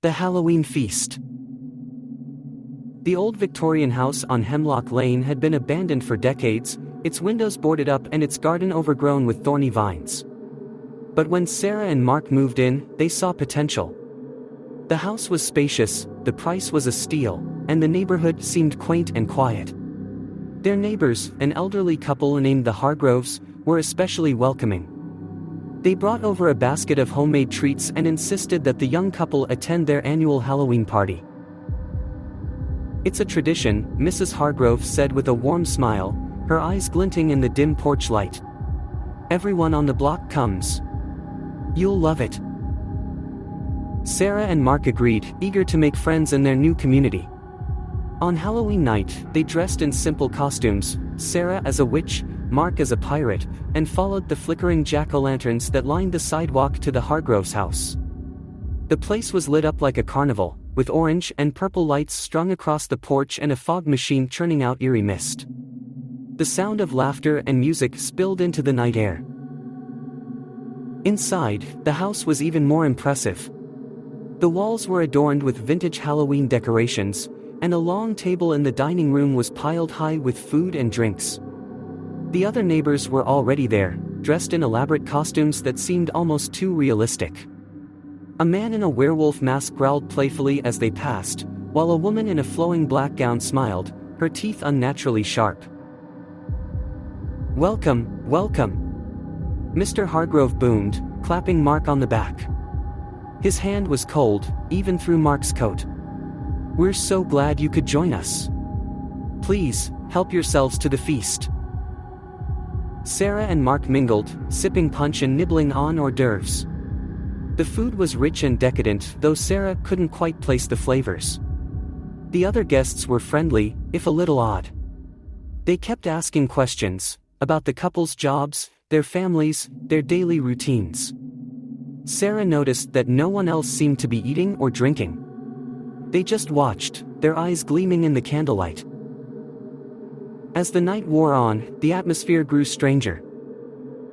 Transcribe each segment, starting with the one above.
The Halloween Feast. The old Victorian house on Hemlock Lane had been abandoned for decades, its windows boarded up and its garden overgrown with thorny vines. But when Sarah and Mark moved in, they saw potential. The house was spacious, the price was a steal, and the neighborhood seemed quaint and quiet. Their neighbors, an elderly couple named the Hargroves, were especially welcoming. They brought over a basket of homemade treats and insisted that the young couple attend their annual Halloween party. "It's a tradition," Mrs. Hargrove said with a warm smile, her eyes glinting in the dim porch light. "Everyone on the block comes. You'll love it." Sarah and Mark agreed, eager to make friends in their new community. On Halloween night, they dressed in simple costumes, Sarah as a witch, Mark as a pirate, and followed the flickering jack-o'-lanterns that lined the sidewalk to the Hargroves' house. The place was lit up like a carnival, with orange and purple lights strung across the porch and a fog machine churning out eerie mist. The sound of laughter and music spilled into the night air. Inside, the house was even more impressive. The walls were adorned with vintage Halloween decorations, and a long table in the dining room was piled high with food and drinks. The other neighbors were already there, dressed in elaborate costumes that seemed almost too realistic. A man in a werewolf mask growled playfully as they passed, while a woman in a flowing black gown smiled, her teeth unnaturally sharp. "Welcome, welcome," Mr. Hargrove boomed, clapping Mark on the back. His hand was cold, even through Mark's coat. "We're so glad you could join us. Please, help yourselves to the feast." Sarah and Mark mingled, sipping punch and nibbling on hors d'oeuvres. The food was rich and decadent, though Sarah couldn't quite place the flavors. The other guests were friendly, if a little odd. They kept asking questions about the couple's jobs, their families, their daily routines. Sarah noticed that no one else seemed to be eating or drinking. They just watched, their eyes gleaming in the candlelight. As the night wore on, the atmosphere grew stranger.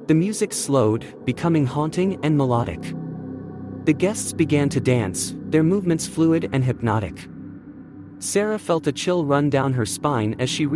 The music slowed, becoming haunting and melodic. The guests began to dance, their movements fluid and hypnotic. Sarah felt a chill run down her spine as she realized